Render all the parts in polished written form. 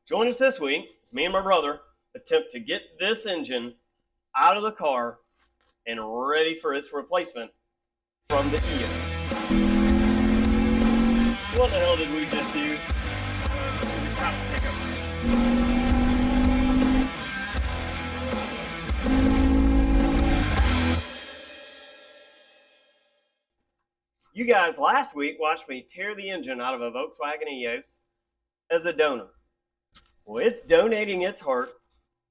Join us this week as me and my brother attempt to get this engine out of the car and ready for its replacement from the EO. What the hell did we just do? We stopped the pickup. You guys last week watched me tear the engine out of a Volkswagen EOS as a donor. Well, it's donating its heart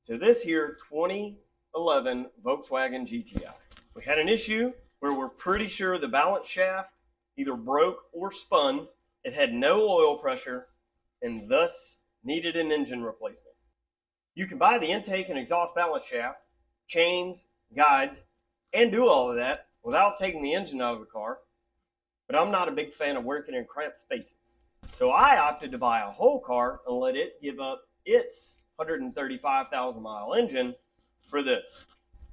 to this here 2011 Volkswagen GTI. We had an issue where we're pretty sure the balance shaft either broke or spun. It had no oil pressure and thus needed an engine replacement. You can buy the intake and exhaust balance shaft, chains, guides, and do all of that without taking the engine out of the car, but I'm not a big fan of working in cramped spaces. So I opted to buy a whole car and let it give up its 135,000 mile engine for this.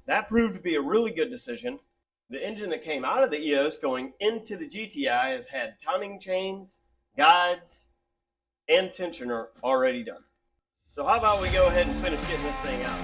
That proved to be a really good decision. The engine that came out of the EOS going into the GTI has had timing chains, guides, and tensioner already done. So how about we go ahead and finish getting this thing out?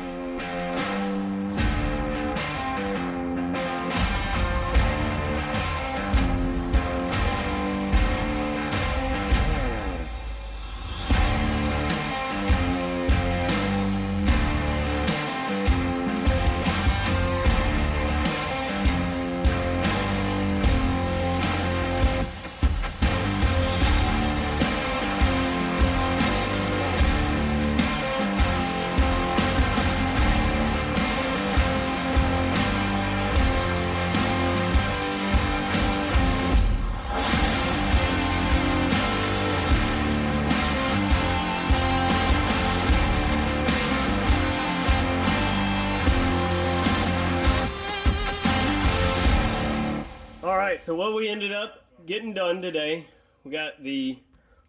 All right, so what we ended up getting done today, we got the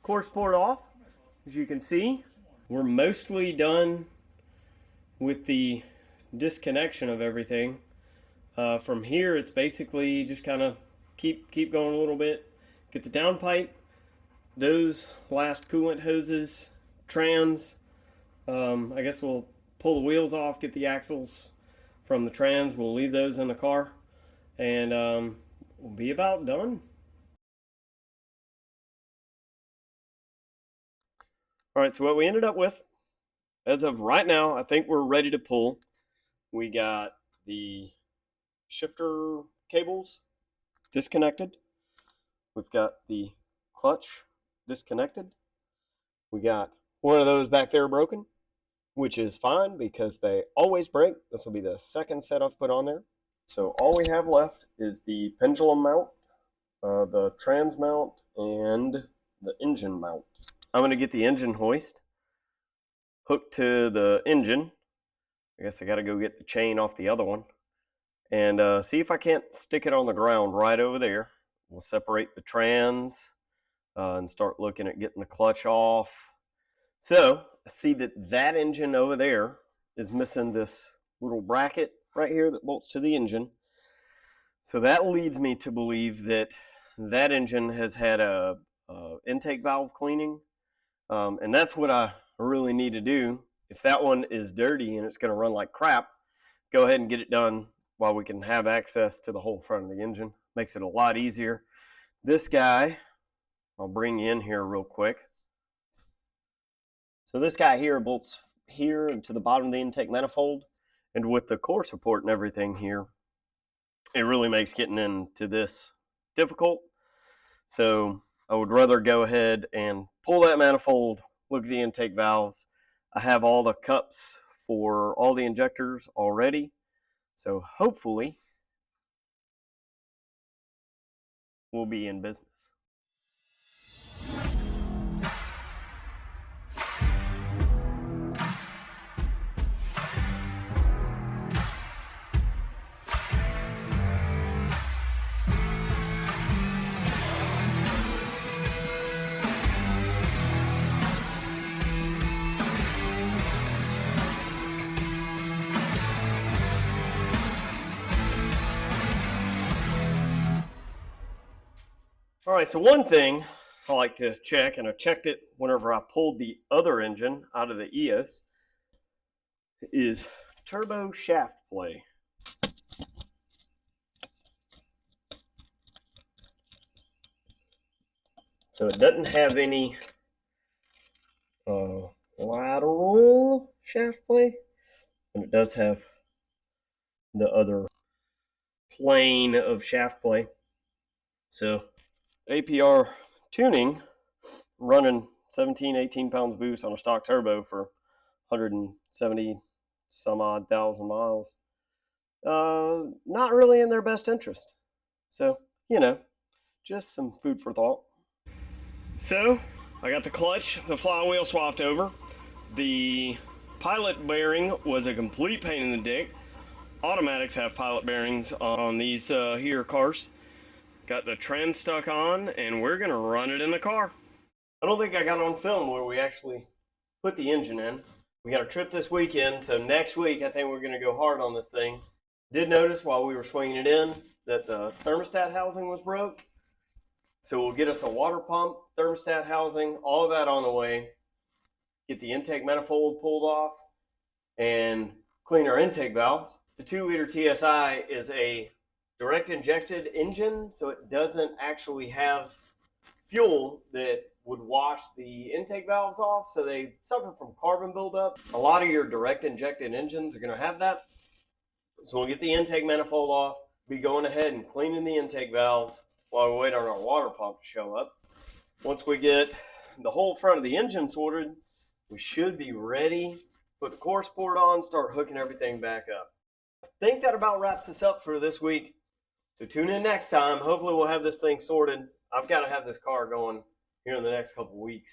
core support off. As you can see, we're mostly done with the disconnection of everything. From here, it's basically just kind of keep going a little bit, get the downpipe, those last coolant hoses, trans. I guess we'll pull the wheels off, get the axles from the trans. We'll leave those in the car, and we'll be about done. All right, so what we ended up with, as of right now, I think we're ready to pull. We got the shifter cables disconnected. We've got the clutch disconnected. We got one of those back there broken, which is fine because they always break. This will be the second set I've put on there. So all we have left is the pendulum mount, the trans mount, and the engine mount. I'm going to get the engine hoist hooked to the engine. I guess I got to go get the chain off the other one and see if I can't stick it on the ground right over there. We'll separate the trans and start looking at getting the clutch off. So I see that engine over there is missing this little bracket right here that bolts to the engine. So that leads me to believe that that engine has had a intake valve cleaning, and that's what I really need to do. If that one is dirty and it's going to run like crap, go ahead and get it done while we can have access to the whole front of the engine. Makes it a lot easier. This guy, I'll bring you in here real quick. So this guy here bolts here and to the bottom of the intake manifold. And with the core support and everything here, it really makes getting into this difficult. So I would rather go ahead and pull that manifold, look at the intake valves. I have all the cups for all the injectors already. So hopefully we'll be in business. All right, so one thing I like to check, and I checked it whenever I pulled the other engine out of the EOS, is turbo shaft play. So it doesn't have any lateral shaft play, and it does have the other plane of shaft play. So APR tuning, running 17, 18 pounds boost on a stock turbo for 170 some odd thousand miles, not really in their best interest. So, just some food for thought. So, I got the clutch, the flywheel swapped over. The pilot bearing was a complete pain in the dick. Automatics have pilot bearings on these here cars. Got the trend stuck on, and we're gonna run it in the car. I don't think I got on film where we actually put the engine in. We got a trip this weekend, so next week I think we're gonna go hard on this thing. Did notice while we were swinging it in that the thermostat housing was broke. So we'll get us a water pump, thermostat housing, all of that on the way. Get the intake manifold pulled off and clean our intake valves. The 2-liter TSI is a direct injected engine, so it doesn't actually have fuel that would wash the intake valves off, so they suffer from carbon buildup. A lot of your direct injected engines are going to have that. So we'll get the intake manifold off, be going ahead and cleaning the intake valves while we wait on our water pump to show up. Once we get the whole front of the engine sorted, we should be ready, put the core support on, start hooking everything back up. I think that about wraps us up for this week. So tune in next time. Hopefully we'll have this thing sorted. I've got to have this car going here in the next couple weeks.